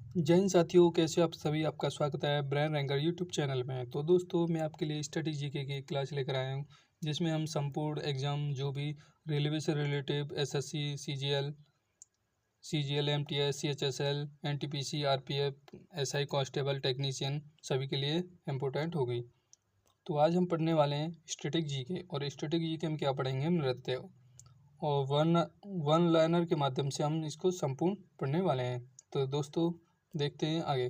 जय हिंद साथियों, कैसे हो आप सभी। आपका स्वागत है ब्रेन रैंकर यूट्यूब चैनल में। तो दोस्तों, मैं आपके लिए स्टडी जीके की क्लास लेकर आया हूँ, जिसमें हम संपूर्ण एग्जाम जो भी रेलवे से relative SSC, CGL, MTS, CHSL, NTPC, RPF, SI constable, technician सभी के लिए इम्पोर्टेंट हो गई। तो आज हम पढ़ने वाले हैं स्टैटिक जीके। और स्टैटिक जीके हम क्या पढ़ेंगे, नृत्य और वन लाइनर के माध्यम से हम इसको संपूर्ण पढ़ने वाले हैं। तो दोस्तों, देखते हैं आगे।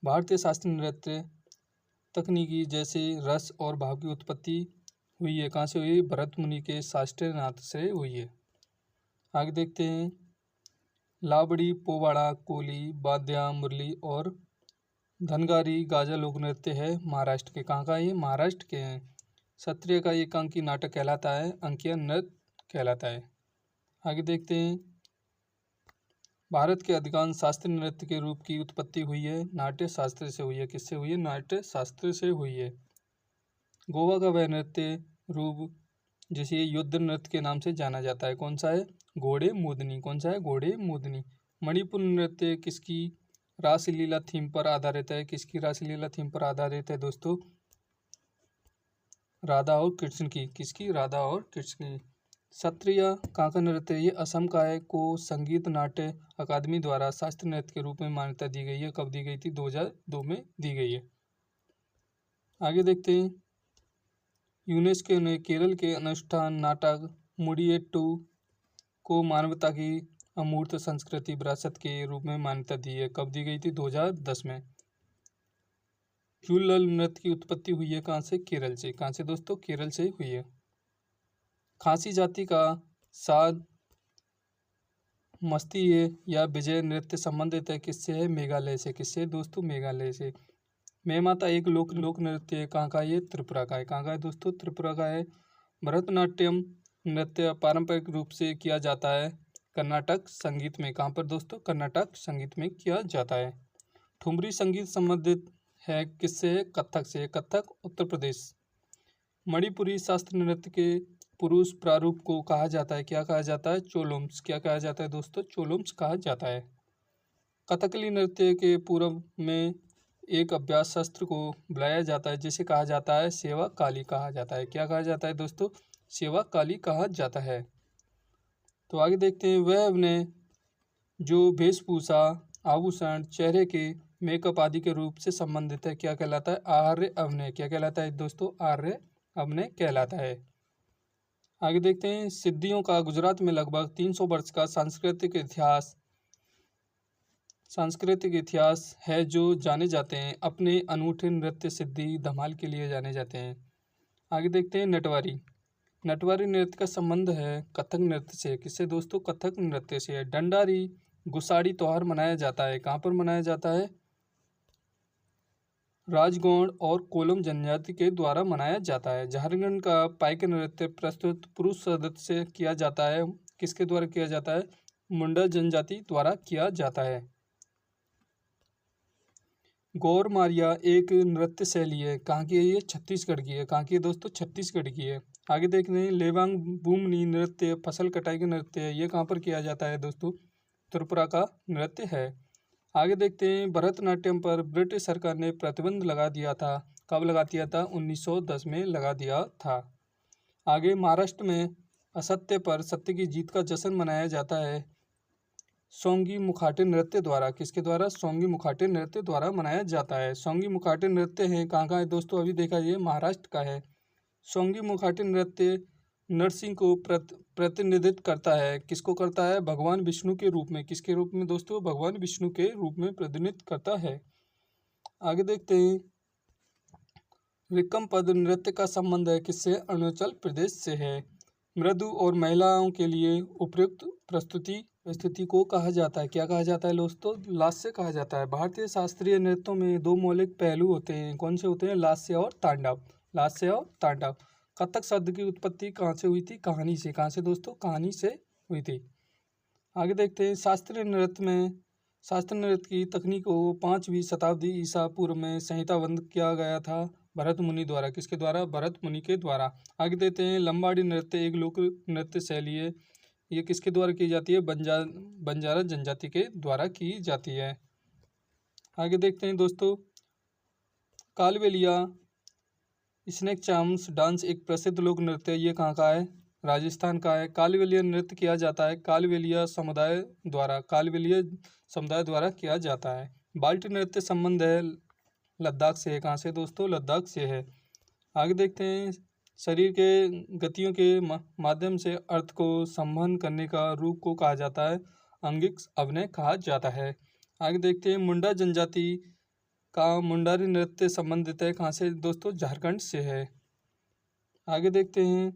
भारतीय शास्त्रीय नृत्य तकनीकी जैसे रस और भाव की उत्पत्ति हुई है। कहाँ से हुई है? भरत मुनि के शास्त्रीय नाथ से हुई है। आगे देखते हैं। लावड़ी, पोवाड़ा, कोली, वाद्या, मुरली और धनगारी गाजा लोक नृत्य है महाराष्ट्र के। कहाँ का है ये? महाराष्ट्र के हैं। क्षत्रिय का एकांकी नाटक कहलाता है, अंकीय नृत्य कहलाता है। आगे देखते हैं। भारत के अधिकांश शास्त्रीय नृत्य के रूप की उत्पत्ति हुई है नाट्य शास्त्र से हुई है। किससे हुई है? नाट्य शास्त्र से हुई है। गोवा का वह नृत्य रूप जिसे युद्ध नृत्य के नाम से जाना जाता है, कौन सा है? घोड़े मूदनी। कौन सा है? घोड़े मूदनी। मणिपुर नृत्य किसकी रासलीला थीम पर आधारित है? किसकी रासलीला थीम पर आधारित है दोस्तों? राधा और कृष्ण की। किसकी? राधा और कृष्ण की। क्षत्रिय कहाँ का नृत्य है? ये असम का है। को संगीत नाट्य अकादमी द्वारा शास्त्रीय नृत्य के रूप में मान्यता दी गई है। कब दी गई थी? 2002 में दी गई है। आगे देखते हैं। यूनेस्को ने केरल के अनुष्ठान नाटक मुडियेट्टू को मानवता की अमूर्त संस्कृति विरासत के रूप में मान्यता दी है। कब दी गई थी? 2010 में। क्यूलल नृत्य की उत्पत्ति हुई है कहाँ से? केरल से। कहाँ से दोस्तों? केरल से हुई है। खासी जाति का साध मस्ती है या विजय नृत्य संबंधित है किससे है? मेघालय से। किससे दोस्तों? मेघालय से। मैं माता एक लोक नृत्य है। कहाँ का? ये त्रिपुरा का है। कहाँ का है दोस्तों? त्रिपुरा का है। भरतनाट्यम नृत्य पारंपरिक रूप से किया जाता है कर्नाटक संगीत में। कहाँ पर दोस्तों? कर्नाटक संगीत में किया जाता है। ठुमरी संगीत संबंधित है किससे है? कथक से। कथक उत्तर प्रदेश। मणिपुरी शास्त्रीय नृत्य के पुरुष प्रारूप को कहा जाता है, क्या कहा जाता है? चोलुम्स। क्या कहा जाता है दोस्तों? चोलुम्स कहा जाता है। कथकली नृत्य के पूर्व में एक अभ्यास शस्त्र को बुलाया जाता है जिसे कहा जाता है सेवा काली कहा जाता है। क्या कहा जाता है दोस्तों? सेवा काली कहा जाता है। तो आगे देखते हैं। वह अपने जो वेशभूषा, आभूषण, चेहरे के मेकअप आदि के रूप से संबंधित है, क्या कहलाता है? आर्य अभिनय। क्या कहलाता है दोस्तों? आर्य अभिनय कहलाता है। आगे देखते हैं। सिद्धियों का गुजरात में लगभग 300 वर्ष का सांस्कृतिक इतिहास है, जो जाने जाते हैं अपने अनूठे नृत्य सिद्धि धमाल के लिए जाने जाते हैं। आगे देखते हैं। नटवारी। नटवारी नृत्य का संबंध है कथक नृत्य से। किससे दोस्तों? कथक नृत्य से। डंडारी गुसाड़ी त्योहार मनाया जाता है। कहाँ पर मनाया जाता है? राजगौड़ और कोलम जनजाति के द्वारा मनाया जाता है। झारखंड का पाइक नृत्य प्रस्तुत पुरुष सदस्य से किया जाता है। किसके द्वारा किया जाता है? मुंडा जनजाति द्वारा किया जाता है। गौर मारिया एक नृत्य शैली है। कहाँ की है ये? छत्तीसगढ़ की है। कहाँ की है दोस्तों? छत्तीसगढ़ की है। आगे देखते हैं। लेवांग बूमनी नृत्य फसल कटाई का नृत्य है। ये कहाँ पर किया जाता है दोस्तों? त्रिपुरा का नृत्य है। आगे देखते हैं। भरतनाट्यम पर ब्रिटिश सरकार ने प्रतिबंध लगा दिया था। कब लगा दिया था? 1910 में लगा दिया था। आगे महाराष्ट्र में असत्य पर सत्य की जीत का जश्न मनाया जाता है सोंगी मुखाटे नृत्य द्वारा। किसके द्वारा? सोंगी मुखाटे नृत्य द्वारा मनाया जाता है। सोंगी मुखाटे नृत्य है कहाँ का है दोस्तों? अभी देखा, ये महाराष्ट्र का है। सोंगी मुखाटे नृत्य नरसिंह को प्रतिनिधित्व करता है। किसको करता है? भगवान विष्णु के रूप में। किसके रूप में दोस्तों? भगवान विष्णु के रूप में प्रतिनिधित्व करता है। आगे देखते हैं। रिकम पद नृत्य का संबंध है किससे? अरुणाचल प्रदेश से है। मृदु और महिलाओं के लिए उपयुक्त प्रस्तुति को कहा जाता है, क्या कहा जाता है दोस्तों? लास्य कहा जाता है। भारतीय शास्त्रीय नृत्यों में दो मौलिक पहलू होते हैं। कौन से होते हैं? लास्य और तांडव। लास्य और तांडव। कथक शब्द की उत्पत्ति कहाँ से हुई थी? कहानी से। कहाँ से दोस्तों? कहानी से हुई थी। आगे देखते हैं। शास्त्रीय नृत्य की तकनीक को 5वीं शताब्दी ईसा पूर्व में संहिताबद्ध किया गया था भरत मुनि द्वारा। किसके द्वारा? भरत मुनि के द्वारा। आगे देते हैं। लंबाड़ी नृत्य एक लोक नृत्य शैली है। ये किसके द्वारा की जाती है? बंजारा जनजाति के द्वारा की जाती है। आगे देखते हैं दोस्तों, कालबेलिया स्नेक चार्म्स डांस एक प्रसिद्ध लोक नृत्य है। ये कहाँ का है? राजस्थान का है। कालबेलिया नृत्य किया जाता है कालबेलिया समुदाय द्वारा किया जाता है। बाल्टी नृत्य संबंध है लद्दाख से है। कहाँ से दोस्तों? लद्दाख से है। आगे देखते हैं, शरीर के गतियों के माध्यम से अर्थ को संवहन करने का रूप को कहा जाता है अंगिक अभिनय कहा जाता है। आगे देखते हैं, मुंडा जनजाति का मुंडारी नृत्य संबंधित है। कहाँ से दोस्तों? झारखंड से है। आगे देखते हैं,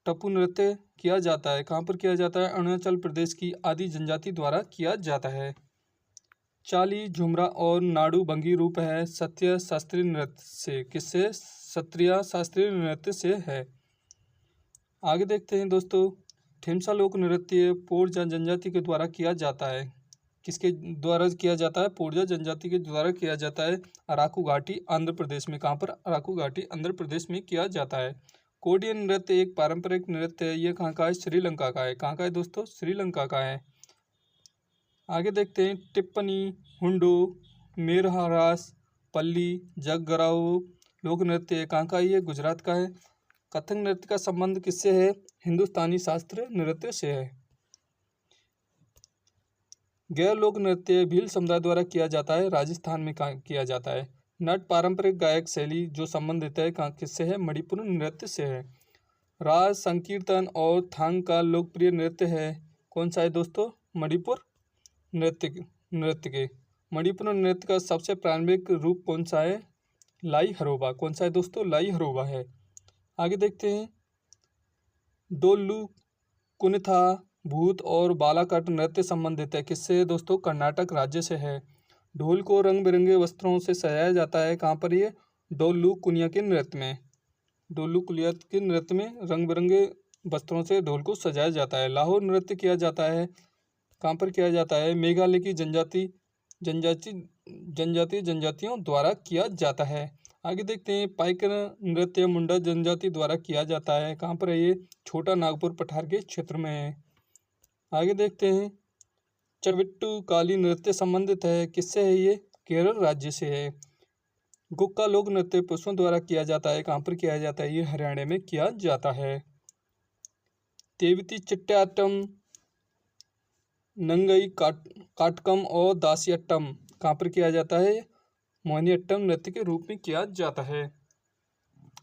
टप्पू नृत्य किया जाता है। कहाँ पर किया जाता है? अरुणाचल प्रदेश की आदि जनजाति द्वारा किया जाता है। चाली, झुमरा और नाडू भंगी रूप है सत्य शास्त्रीय नृत्य से। किससे? सत्रिया शास्त्रीय नृत्य से है। आगे देखते हैं दोस्तों, ठेमसा लोक नृत्य पोरजा जनजाति के द्वारा किया जाता है। किसके द्वारा किया जाता है? पोरजा जनजाति के द्वारा किया जाता है अराकू घाटी आंध्र प्रदेश में। कहाँ पर? अराकू घाटी आंध्र प्रदेश में किया जाता है। कोडियन नृत्य एक पारंपरिक नृत्य है। ये कहाँ का है? श्रीलंका का है। कहाँ का है दोस्तों? श्रीलंका का है। आगे देखते हैं, टिप्पणी, हुंडो, मेरहारास, पल्ली, जगगराओ लोक नृत्य है। कहाँ का है? ये गुजरात का है। कथक नृत्य का संबंध किससे है? हिंदुस्तानी शास्त्रीय नृत्य से है। गैर लोक नृत्य भील समुदाय द्वारा किया जाता है। राजस्थान में किया जाता है। नट पारंपरिक गायक शैली जो संबंधित है किससे है? मणिपुर नृत्य से है। राज, संकीर्तन और थांग का लोकप्रिय नृत्य है। कौन सा है दोस्तों? मणिपुर नृत्य के। मणिपुर नृत्य का सबसे प्रारंभिक रूप कौन सा है? लाई हरोबा। कौन सा है दोस्तों? लाई हरोबा है। आगे देखते हैं, डोलू, कुनिथा, भूत और बालाकट नृत्य संबंधित है। किससे दोस्तों? कर्नाटक राज्य से है। ढोल को रंग बिरंगे वस्त्रों से सजाया जाता है। कहाँ पर? ये डोलू कुनिया के नृत्य में। डोलू कुलिया के नृत्य में रंग बिरंगे वस्त्रों से ढोल को सजाया जाता है। लाहौर नृत्य किया जाता है। कहाँ पर किया जाता है? मेघालय की जनजातियों द्वारा किया जाता है। आगे देखते हैं, पाइकर नृत्य मुंडा जनजाति द्वारा किया जाता है। कहाँ पर है ये? छोटा नागपुर पठार के क्षेत्र में है। आगे देखते हैं, चविट्टू काली नृत्य संबंधित है। किससे है ये? केरल राज्य से है। गुक्का लोक नृत्य पुरुषों द्वारा किया जाता है। कहाँ पर किया जाता है? ये हरियाणा में किया जाता है। तेविती चिट्टाटम, नंगई काटकम और दासियट्टम कहाँ पर किया जाता है? मोहिनीअट्टम नृत्य के रूप में किया जाता है।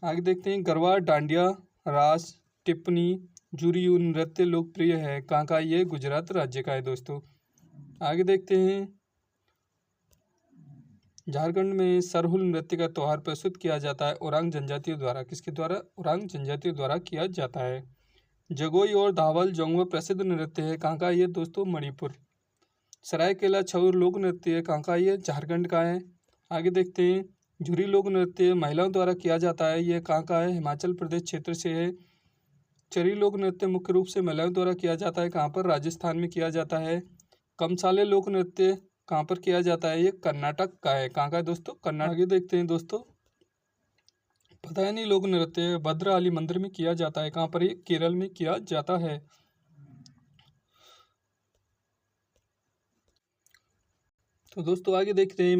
आगे देखते हैं, गरबा, डांडिया, रास, टिप्पणी, जुरियू नृत्य लोकप्रिय है। कहाँ का? ये गुजरात राज्य का है दोस्तों। आगे देखते हैं, झारखंड में सरहुल नृत्य का त्यौहार प्रस्तुत किया जाता है ओरांग जनजातियों द्वारा। किसके द्वारा? ओरांग जनजातियों द्वारा किया जाता है। जगोई और धावल जोंगवा प्रसिद्ध नृत्य है। कहाँ का? ये दोस्तों मणिपुर। सरायकेला छऊ लोक नृत्य है। कहाँ का? ये झारखंड का है। आगे देखते हैं, झुरी लोक नृत्य महिलाओं द्वारा किया जाता है। ये कहाँ का है? हिमाचल प्रदेश क्षेत्र से है। चरी लोक नृत्य मुख्य रूप से महिलाओं द्वारा किया जाता है। कहाँ पर? राजस्थान में किया जाता है। कमसाले लोक नृत्य कहाँ पर किया जाता है? ये कर्नाटक का है। कहाँ का है दोस्तों? कर्नाटक। आगे देखते हैं दोस्तों, पतायनी लोक नृत्य भद्रकाली मंदिर में किया जाता है। कहाँ पर? ये केरल में किया जाता है। तो दोस्तों आगे देखते हैं,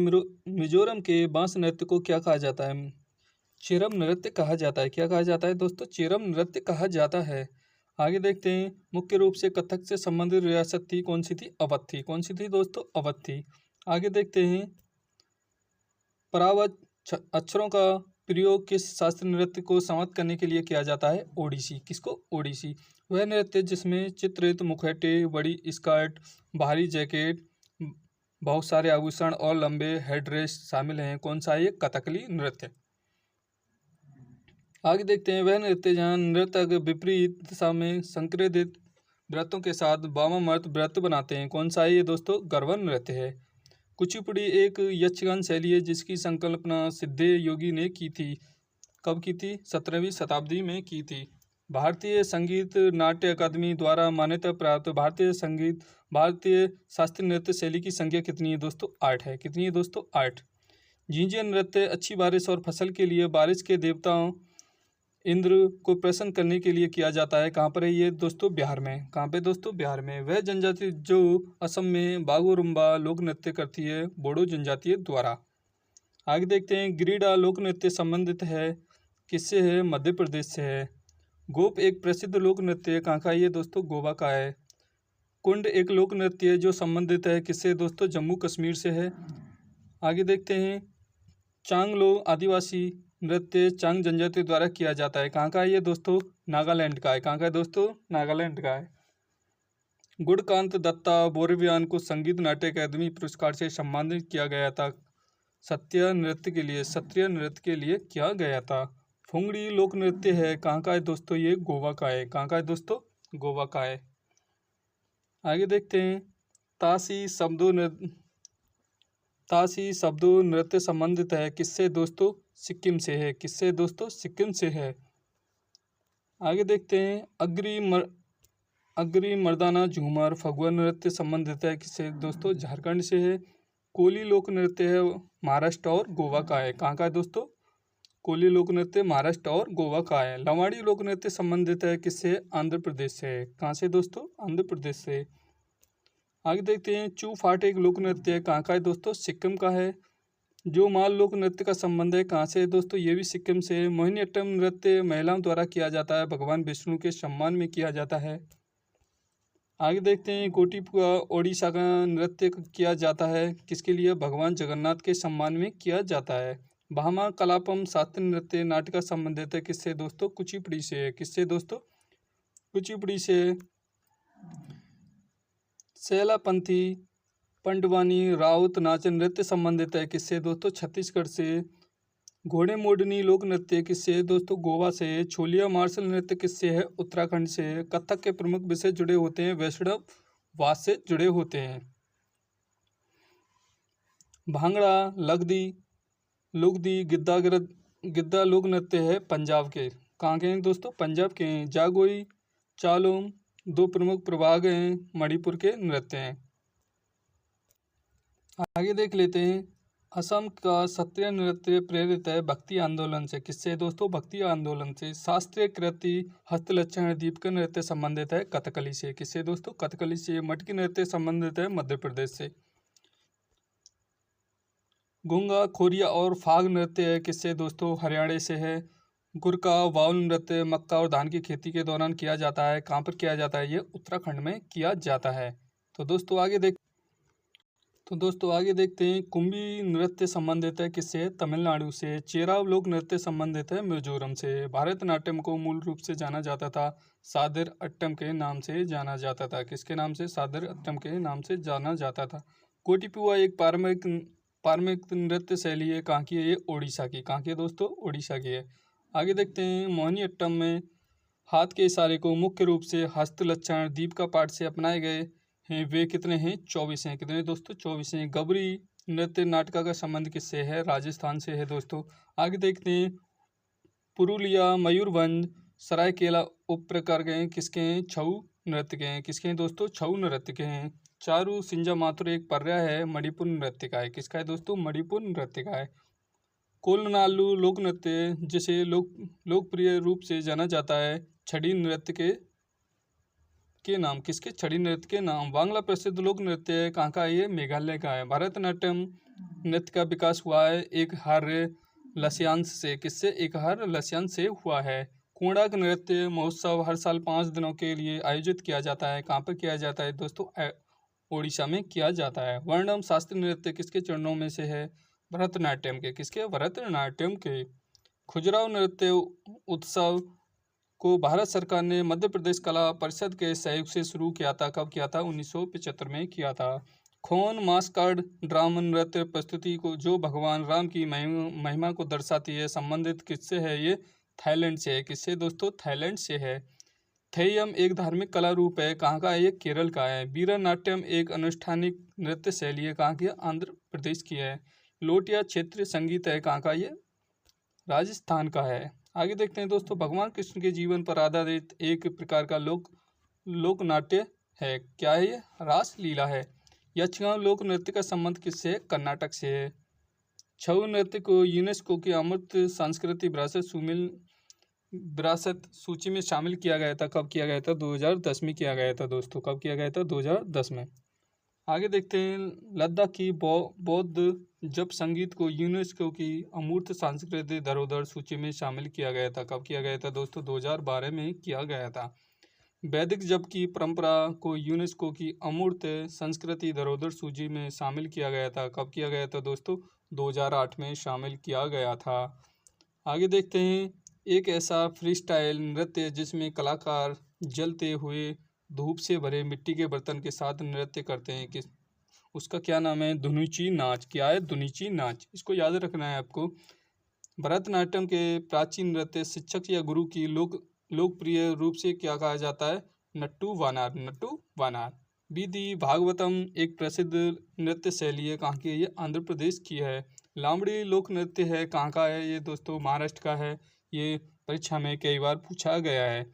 मिजोरम के बांस नृत्य को क्या कहा जाता है? चेरम नृत्य कहा जाता है। क्या कहा जाता है दोस्तों? चेरम नृत्य कहा जाता है। आगे देखते हैं, मुख्य रूप से कथक से संबंधित रियासत थी। कौन सी थी? अवध थी। कौन सी थी दोस्तों? अवध थी। आगे देखते हैं, परावत अक्षरों का प्रयोग किस शास्त्रीय नृत्य को समाप्त करने के लिए किया जाता है? ओडिसी। किसको? ओडिसी। वह नृत्य जिसमें चित्रित मुखौटे, बड़ी स्कर्ट, भारी जैकेट, बहुत सारे आभूषण और लंबे हेडड्रेस शामिल हैं। कौन सा है? ये कथकली नृत्य। आगे देखते हैं, वह नृत्य जहाँ नृत्यक विपरीत दिशा में संक्रांतित व्रतों के साथ वामामर्त व्रत बनाते हैं। कौन सा है ये दोस्तों? गरबा नृत्य है। कुचिपुड़ी एक यक्षगान शैली है जिसकी संकल्पना सिद्धे योगी ने की थी। कब की थी? 17वीं शताब्दी में की थी। भारतीय संगीत नाट्य अकादमी द्वारा मान्यता प्राप्त भारतीय शास्त्रीय नृत्य शैली की संख्या कितनी है दोस्तों? 8 है। कितनी है दोस्तों? 8। झिंझिया नृत्य अच्छी बारिश और फसल के लिए बारिश के देवताओं इंद्र को प्रसन्न करने के लिए किया जाता है। कहाँ पर है ये दोस्तों? बिहार में। कहाँ पे दोस्तों? बिहार में। वह जनजाति जो असम में बागुरुम्बा लोक नृत्य करती है बोडो जनजाति द्वारा। आगे देखते हैं, गिरिडा लोक नृत्य संबंधित है किससे है? मध्य प्रदेश से है। गोप एक प्रसिद्ध लोक नृत्य है, कहाँ का ये दोस्तों? गोवा का है। कुंड एक लोक नृत्य है जो संबंधित है किससे दोस्तों? जम्मू कश्मीर से है। आगे देखते हैं, चांगलो आदिवासी नृत्य चांग जनजाति द्वारा किया जाता है, कहाँ का है ये दोस्तों? नागालैंड का है। कहाँ का है दोस्तों? नागालैंड का है। गुणकांत दत्ता बोरवियान को संगीत नाट्य अकादमी पुरस्कार से सम्मानित किया गया था। सत्रीय नृत्य के लिए किया गया था। फुंगड़ी लोक नृत्य है, कहाँ का है दोस्तों? ये गोवा का है। कहाँ का है दोस्तों? गोवा का है। आगे देखते हैं, तासी शब्दों नृत्य संबंधित है किससे दोस्तों? सिक्किम से है। किससे दोस्तों? सिक्किम से है। आगे देखते हैं, अग्री मर्दाना झूमर फगुआ नृत्य संबंधित है किससे दोस्तों? झारखंड से है। कोली लोक नृत्य है महाराष्ट्र और गोवा का है। कहाँ का है दोस्तों? कोली लोक नृत्य महाराष्ट्र और गोवा का है। लवाड़ी लोक नृत्य संबंधित है किससे? आंध्र प्रदेश से है। कहाँ से दोस्तों? आंध्र प्रदेश से। आगे देखते हैं, चू फाट एक लोक नृत्य है, कहाँ का है दोस्तों? सिक्किम का है। जो माल लोक नृत्य का संबंध है कहाँ से है दोस्तों? ये भी सिक्किम से है। मोहिनीअट्टम नृत्य महिलाओं द्वारा किया जाता है, भगवान विष्णु के सम्मान में किया जाता है। आगे देखते हैं, गोटीपुआ ओडिशा का नृत्य किया जाता है किसके लिए? भगवान जगन्नाथ के सम्मान में किया जाता है। भामा कलापम शास्त्रीय नृत्य नाट्य का संबंधित है किससे दोस्तों? कुचिपुड़ी से है। किससे दोस्तों? कुचिपुड़ी से। सेलापंथी पंडवानी राउत नाच नृत्य संबंधित है किससे दोस्तों? छत्तीसगढ़ से। घोड़े मोडनी लोक नृत्य किससे दोस्तों? गोवा से। छोलिया मार्शल नृत्य किससे है? उत्तराखंड से। कथक के प्रमुख विषय जुड़े होते हैं वैष्णव वाद से जुड़े होते हैं। भांगड़ा लुगदी गिद्दा लोक नृत्य है पंजाब के। कहाँ के हैं दोस्तों? पंजाब के हैं। जागोई चालोम दो प्रमुख प्रभाग हैं मणिपुर के नृत्य हैं। आगे देख लेते हैं, असम का शास्त्रीय नृत्य प्रेरित है भक्ति आंदोलन से। किससे दोस्तों? भक्ति आंदोलन से। शास्त्रीय कृति हस्तलक्षण दीपक नृत्य संबंधित है कथकली से। किससे दोस्तों? कथकली से। मटकी नृत्य संबंधित है मध्य प्रदेश से। गुंगा खोरिया और फाग नृत्य है किससे दोस्तों? हरियाणा से है। गुरका बाउल नृत्य मक्का और धान की खेती के दौरान किया जाता है। कहाँ पर किया जाता है? ये उत्तराखंड में किया जाता है। तो दोस्तों आगे देखते हैं, कुंभी नृत्य संबंधित है किससे? तमिलनाडु से। चेराव लोक नृत्य संबंधित है मिजोरम से। भारतनाट्यम को मूल रूप से जाना जाता था सादर अट्टम के नाम से जाना जाता था। किसके नाम से? सादर अट्टम के नाम से जाना जाता था। गोटीपुआ एक पारंपरिक नृत्य शैली है, कहाँ की है? ये ओडिशा की। कहाँ की है दोस्तों? ओडिशा की है। आगे देखते हैं, मोहिनीअट्टम में हाथ के इशारे को मुख्य रूप से हस्तलक्षण दीप का पाठ से अपनाए गए हैं। वे कितने हैं? 24 हैं। कितने दोस्तों? 24 हैं। गबरी नृत्य नाटका का संबंध किससे है? राजस्थान से है दोस्तों। आगे देखते हैं, पुरुलिया मयूरभंज सरायकेला उप प्रकार के हैं किसके हैं? छऊ नृत्य के हैं। किसके हैं दोस्तों? छऊ नृत्य के हैं। चारू सिंजा माथुर एक पर्याय है मणिपुर नृत्य का है। किसका है दोस्तों? मणिपुर नृत्य का है। कोलनालू लोक नृत्य जिसे लोकप्रिय रूप से जाना जाता है छड़ी नृत्य के नाम। किसके? छड़ी नृत्य के नाम। बांग्ला प्रसिद्ध लोक नृत्य है, कहाँ का है? ये मेघालय का है। भरतनाट्यम नृत्य का विकास हुआ है एक हार्य लस्यांश से। किससे? एक हार्य लस्यांश से हुआ है। कोणार्क नृत्य महोत्सव हर साल 5 दिनों के लिए आयोजित किया जाता है। कहाँ पर किया जाता है दोस्तों? ओडिशा में किया जाता है। वर्णम शास्त्रीय नृत्य किसके चरणों में से है? भरतनाट्यम के। किसके? भरतनाट्यम के। खुजराव नृत्य उत्सव को भारत सरकार ने मध्य प्रदेश कला परिषद के सहयोग से शुरू किया था। कब किया था? 1975 में किया था। खोन मास्कर्ड ड्रामा नृत्य प्रस्तुति को जो भगवान राम की महिमा को दर्शाती है संबंधित किससे है? ये थाईलैंड से है। किससे दोस्तों? थाईलैंड से है। थेयम एक धार्मिक कला रूप है, कहाँ का है? ये केरल का है। वीरनाट्यम एक अनुष्ठानिक नृत्य शैली है, कहाँ की है? आंध्र प्रदेश की है। लोटिया क्षेत्रीय संगीत है, कहाँ का? ये राजस्थान का है। आगे देखते हैं दोस्तों, भगवान कृष्ण के जीवन पर आधारित एक प्रकार का लोक नाट्य है। क्या है ये? रास लीला है। यक्षगान लोक नृत्य का संबंध किससे है? कर्नाटक से है। छऊ नृत्य को यूनेस्को की अमूर्त सांस्कृतिक विरासत विरासत सूची में शामिल किया गया था। कब किया गया था? 2010 में किया गया था दोस्तों। कब किया गया था? 2010 में। आगे देखते हैं, लद्दाख की बौद्ध जप संगीत को यूनेस्को की अमूर्त सांस्कृतिक धरोहर सूची में शामिल किया गया था। कब किया गया था दोस्तों? 2012 में किया गया था। वैदिक जप की परंपरा को यूनेस्को की अमूर्त संस्कृति धरोहर सूची में शामिल किया गया था। कब किया गया था दोस्तों? 2008 में शामिल किया गया था। आगे देखते हैं, एक ऐसा फ्रीस्टाइल नृत्य जिसमें कलाकार जलते हुए धूप से भरे मिट्टी के बर्तन के साथ नृत्य करते हैं, कि उसका क्या नाम है? धुनुची नाच। क्या है? धुनुची नाच। इसको याद रखना है आपको। भरतनाट्यम के प्राचीन नृत्य शिक्षक या गुरु की लोकप्रिय रूप से क्या कहा जाता है? नट्टू वानार। नट्टू वानार। बीदी भागवतम एक प्रसिद्ध नृत्य शैली है। कहाँ की है ये? आंध्र प्रदेश की है। लावड़ी लोक नृत्य है। कहाँ का है ये दोस्तों? महाराष्ट्र का है। ये परीक्षा में कई बार पूछा गया है।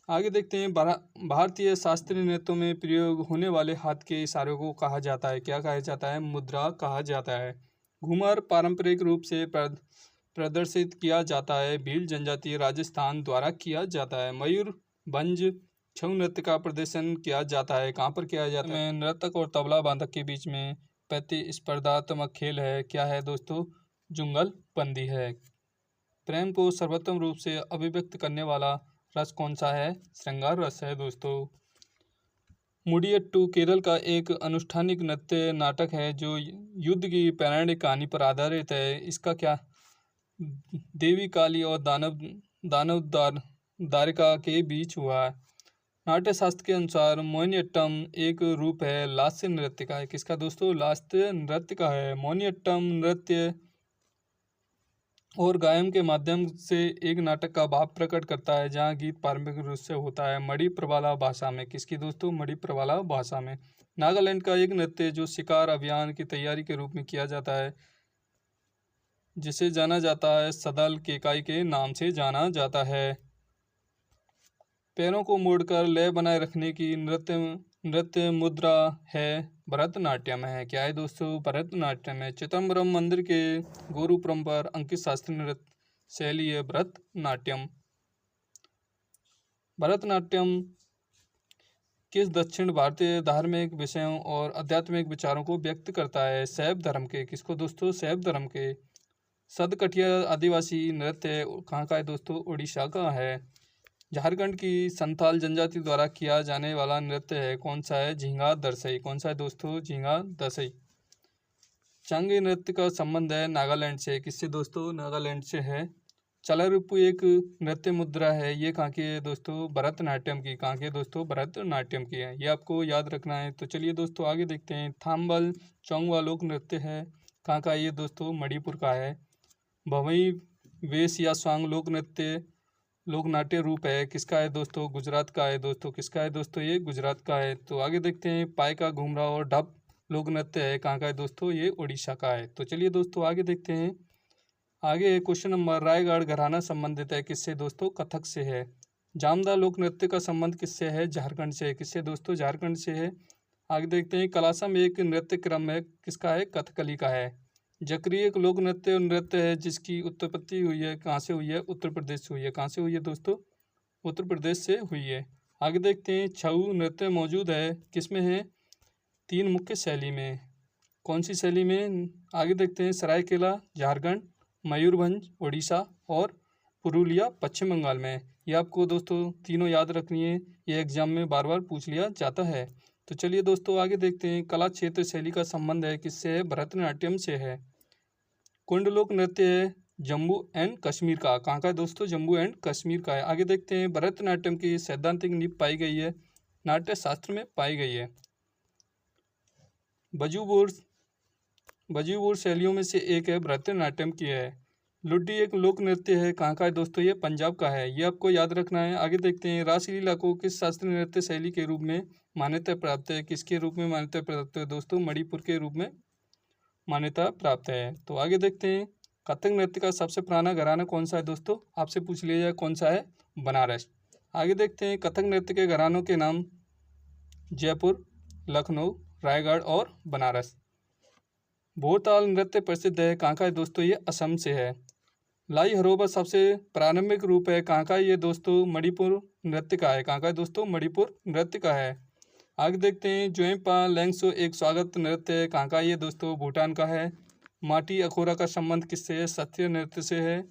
आगे देखते हैं, भारतीय शास्त्रीय नृत्यों में प्रयोग होने वाले हाथ के इशारों को कहा जाता है। क्या कहा जाता है? मुद्रा कहा जाता है। घूमर पारंपरिक रूप से प्रदर्शित किया जाता है। भील जनजाति राजस्थान द्वारा किया जाता है। मयूरभंज छऊ नृत्य का प्रदर्शन किया जाता है। कहाँ पर किया जाता है? नर्तक और तबला बांधक के बीच में प्रतिस्पर्धात्मक खेल है। क्या है दोस्तों? जुंगल बंदी है। प्रेम को सर्वोत्तम रूप से अभिव्यक्त करने वाला रस कौन सा है? श्रृंगार रस है दोस्तों। मुडियट्टू केरल का एक अनुष्ठानिक नृत्य नाटक है जो युद्ध की पौराणिक कहानी पर आधारित है। इसका क्या? देवी काली और दानव दारिका के बीच हुआ है। नाट्य शास्त्र के अनुसार मोहिनीअट्टम एक रूप है लास्य नृत्य का है। किसका दोस्तों? लास्य नृत्य का है। मोहिनीअट्टम नृत्य और गायन के माध्यम से एक नाटक का भाव प्रकट करता है, जहां गीत पारंपरिक रूप से होता है मणि प्रवाला भाषा में। किसकी दोस्तों? मणि प्रवाला भाषा में। नागालैंड का एक नृत्य जो शिकार अभियान की तैयारी के रूप में किया जाता है, जिसे जाना जाता है सदल केकाई के नाम से जाना जाता है। पैरों को मोड़कर लय बनाए रखने की नृत्य मुद्रा है भरतनाट्यम है। क्या है दोस्तों? भरतनाट्यम है। चिदम्बरम मंदिर के गोरुपुरम पर अंकित शास्त्रीय नृत्य शैली है भरतनाट्यम। भरतनाट्यम किस दक्षिण भारतीय धार्मिक विषयों और आध्यात्मिक विचारों को व्यक्त करता है? शैव धर्म के। किसको दोस्तों? शैव धर्म के। सदकटिया आदिवासी नृत्य कहाँ का है दोस्तों? उड़ीसा का है। झारखंड की संथाल जनजाति द्वारा किया जाने वाला नृत्य है कौन सा है? झींगा दरसई। कौन सा है दोस्तों? झींगा दरसई। चांगे नृत्य का संबंध है नागालैंड से। किससे दोस्तों? नागालैंड से है। चलारिपु एक नृत्य मुद्रा है। ये कहाँ की है दोस्तों? भरतनाट्यम की। कहाँ की है दोस्तों? भरतनाट्यम की है। ये आपको याद रखना है। तो चलिए दोस्तों आगे देखते हैं। थाम्बल चौंगवा लोक नृत्य है। कहाँ का ये दोस्तों? मणिपुर का है। भवई वेश या स्वांग लोक नृत्य लोक नाट्य रूप है। किसका है दोस्तों? गुजरात का है दोस्तों। किसका है दोस्तों? ये गुजरात का है। तो आगे देखते हैं, पायका घुमरा और ढप लोक नृत्य है। कहाँ का है दोस्तों? ये उड़ीसा का है। तो चलिए दोस्तों आगे देखते हैं। आगे क्वेश्चन नंबर, रायगढ़ घराना संबंधित है किससे दोस्तों? कथक से है। जामदा लोक नृत्य का संबंध किससे है? झारखंड से। किससे दोस्तों? झारखंड से है। आगे देखते हैं, कलासम एक नृत्य क्रम है। किसका है? कथकली का है। जकरी एक लोक नृत्य है जिसकी उत्पत्ति हुई है। कहाँ से हुई है? उत्तर प्रदेश से हुई है। कहाँ से हुई है दोस्तों? उत्तर प्रदेश से हुई है। आगे देखते हैं, छऊ नृत्य मौजूद है किसमें है? 3 मुख्य शैली में। कौन सी शैली में? आगे देखते हैं, सरायकेला झारखंड, मयूरभंज उड़ीसा और पुरुलिया पश्चिम बंगाल में। ये आपको दोस्तों तीनों याद रखनी है, ये एग्जाम में बार बार पूछ लिया जाता है। तो चलिए दोस्तों आगे देखते हैं, कला क्षेत्र शैली का संबंध है किससे है? भरतनाट्यम से है। कुंड लोक नृत्य है जम्मू एंड कश्मीर का। कहाँ का है दोस्तों? जम्मू एंड कश्मीर का है। आगे देखते हैं, भरतनाट्यम की सैद्धांतिक नींव पाई गई है नाट्य शास्त्र में पाई गई है। बजीबोर शैलियों में से एक है भरतनाट्यम की है। लुड्डी एक लोक नृत्य है। कहाँ का है दोस्तों? ये पंजाब का है। ये आपको याद रखना है। आगे देखते हैं, रासलीला को किस शास्त्रीय नृत्य शैली के रूप में मान्यता प्राप्त है? किसके रूप में मान्यता प्राप्त है दोस्तों? मणिपुर के रूप में मान्यता प्राप्त है। तो आगे देखते हैं, कथक नृत्य का सबसे पुराना घराना कौन सा है दोस्तों? आपसे पूछ लिया जाए कौन सा है? बनारस। आगे देखते हैं, कथक नृत्य के घरानों के नाम जयपुर, लखनऊ, रायगढ़ और बनारस। भोरताल नृत्य प्रसिद्ध है। कहाँ का है दोस्तों? ये असम से है। लाई हरोबा सबसे प्रारंभिक रूप है कहाँ का? ये दोस्तों मणिपुर नृत्य का है। कहाँ का है दोस्तों? मणिपुर नृत्य का है। आगे देखते हैं जोइपा लेंगसो एक स्वागत नृत्य है। कहाँ का? ये दोस्तों भूटान का है। माटी अखोरा का संबंध किससे है? सत्य नृत्य से है।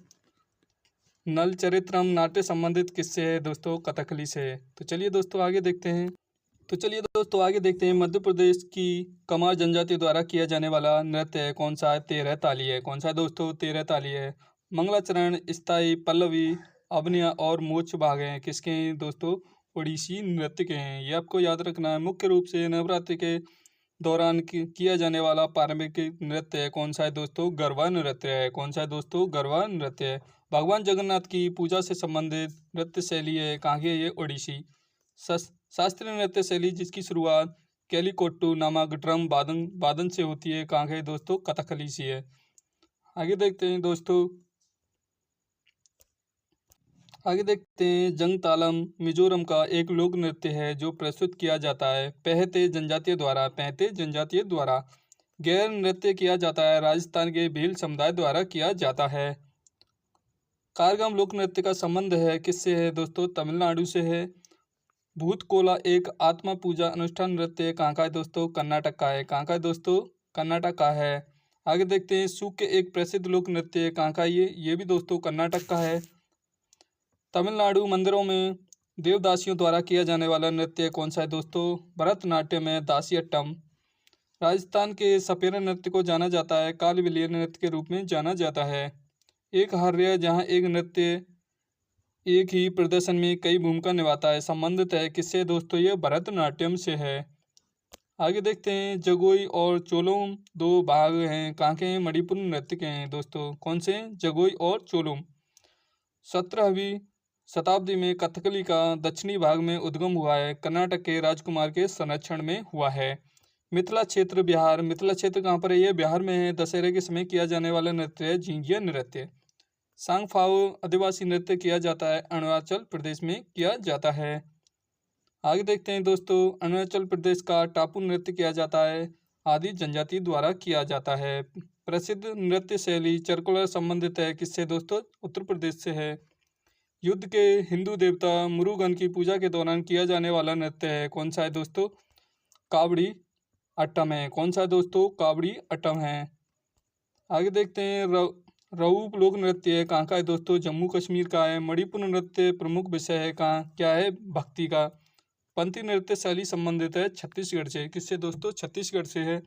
नल चरित्रम नाट्य संबंधित किससे है दोस्तों? कथकली से है। तो चलिए दोस्तों आगे देखते हैं। मध्य प्रदेश की कमार जनजाति द्वारा किया जाने वाला नृत्य है कौन सा है? तेरह ताली है। कौन सा है दोस्तों? तेरह ताली है। मंगलाचरण, स्थाई, पल्लवी, अभिनय और मोक्ष भाग हैं किसके हैं दोस्तों? ओडिसी नृत्य के हैं। ये आपको याद रखना है। मुख्य रूप से नवरात्रि के दौरान किया जाने वाला पारंपरिक नृत्य है कौन सा है दोस्तों? गरबा नृत्य है। कौन सा है दोस्तों? गरबा नृत्य है। भगवान जगन्नाथ की पूजा से संबंधित नृत्य शैली है कहाँ की है? ये ओडिसी शास्त्रीय नृत्य शैली जिसकी शुरुआत कैलिकोट्टू नामक ड्रम वादन से होती है कहाँ है दोस्तों? कथकली से है। आगे देखते हैं दोस्तों। जंग तालम मिजोरम का एक लोक नृत्य है जो प्रस्तुत किया जाता है पहते जनजातीय द्वारा। गैर नृत्य किया जाता है राजस्थान के भील समुदाय द्वारा किया जाता है। कारगम लोक नृत्य का संबंध है किससे है दोस्तों? तमिलनाडु से है। भूतकोला एक आत्मा पूजा अनुष्ठान नृत्य कहाँ का है दोस्तों? कर्नाटक का है। कहाँ का है दोस्तों? कर्नाटक का है। आगे देखते हैं सूक एक प्रसिद्ध लोक नृत्य कहाँ का? ये भी दोस्तों कर्नाटक का है। तमिलनाडु मंदिरों में देवदासियों द्वारा किया जाने वाला नृत्य कौन सा है दोस्तों? भरतनाट्यम है। दासियट्टम। राजस्थान के सपेरा नृत्य को जाना जाता है कालबेलिया नृत्य के रूप में जाना जाता है। एक हर्य जहाँ एक नृत्य एक ही प्रदर्शन में कई भूमिका निभाता है संबंधित है किससे दोस्तों? ये भरतनाट्यम से है। आगे देखते हैं जगोई और चोलोम दो भाग हैं कहाँ के हैं? मणिपुर नृत्य के हैं दोस्तों। कौन से? जगोई और चोलोम। 17वीं शताब्दी में कथकली का दक्षिणी भाग में उद्गम हुआ है। कर्नाटक के राजकुमार के संरक्षण में हुआ है। मिथिला क्षेत्र बिहार। मिथिला क्षेत्र कहाँ पर है? ये बिहार में है। दशहरे के समय किया जाने वाला नृत्य है झिंझिया नृत्य। सांगफाओ आदिवासी नृत्य किया जाता है अरुणाचल प्रदेश में किया जाता है। आगे देखते हैं दोस्तों। अरुणाचल प्रदेश का टापू नृत्य किया जाता है आदि जनजाति द्वारा किया जाता है। प्रसिद्ध नृत्य शैली चरकुलर संबंधित है किससे दोस्तों? उत्तर प्रदेश से है। युद्ध के हिंदू देवता मुरुगन की पूजा के दौरान किया जाने वाला नृत्य है कौन सा है दोस्तों? कावड़ी अट्टम है। कौन सा है दोस्तों? कावड़ी अट्टम है। आगे देखते हैं रऊप लोक नृत्य है कहाँ का है दोस्तों? जम्मू कश्मीर का है। मणिपुर नृत्य प्रमुख विषय है कहाँ क्या है? भक्ति का। पंथी नृत्य शैली संबंधित है छत्तीसगढ़ से। किससे दोस्तों? छत्तीसगढ़ से है।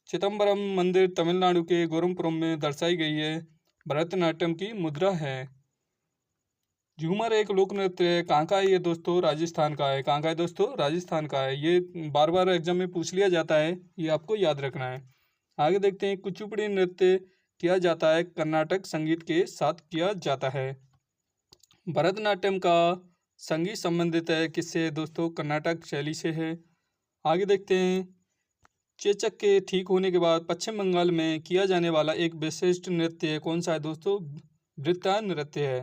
चिदम्बरम मंदिर तमिलनाडु के गोरमपुरम में दर्शाई गई है भरतनाट्यम की मुद्रा है। झूमर एक लोक नृत्य है कहाँ का है? ये दोस्तों राजस्थान का है। कहाँ का है दोस्तों? राजस्थान का है। ये बार बार एग्जाम में पूछ लिया जाता है, ये आपको याद रखना है। आगे देखते हैं कुचिपुड़ी नृत्य किया जाता है कर्नाटक संगीत के साथ किया जाता है। भरतनाट्यम का संगीत संबंधित है किससे दोस्तों? कर्नाटक शैली से है। आगे देखते हैं चेचक के ठीक होने के बाद पश्चिम बंगाल में किया जाने वाला एक विशिष्ट नृत्य है कौन सा है दोस्तों? वृत्ता नृत्य है।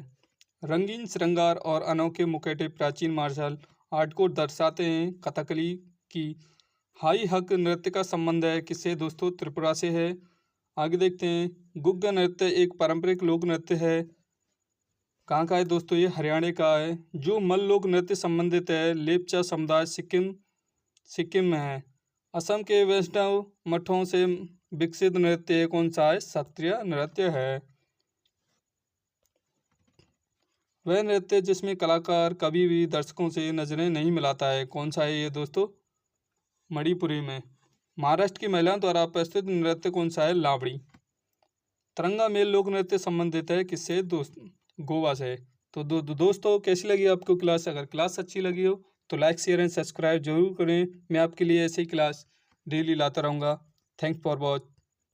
रंगीन श्रृंगार और अनोखे मुखौटे प्राचीन मार्शल आर्ट को दर्शाते हैं। कथकली की हाई हक नृत्य का संबंध है किससे दोस्तों? त्रिपुरा से है। आगे देखते हैं गुग्गा नृत्य एक पारंपरिक लोक नृत्य है कहाँ का है दोस्तों? ये हरियाणा का है। जो मल लोक नृत्य संबंधित है लेपचा समुदाय सिक्किम में है। असम के वैष्णव मठों से विकसित नृत्य कौन सा है? शास्त्रीय नृत्य है। वह नृत्य जिसमें कलाकार कभी भी दर्शकों से नजरें नहीं मिलाता है कौन सा है ये दोस्तों? मणिपुरी में। महाराष्ट्र की महिलाओं द्वारा प्रस्तुत नृत्य कौन सा है? लावड़ी। तिरंगा मेल लोक नृत्य संबंधित है किससे गोवा से। तो दोस्तों कैसी लगी आपको क्लास? अगर क्लास अच्छी लगी हो तो लाइक शेयर एंड सब्सक्राइब जरूर करें। मैं आपके लिए ऐसे ही क्लास डेली लाता रहूँगा। Thanks for watch.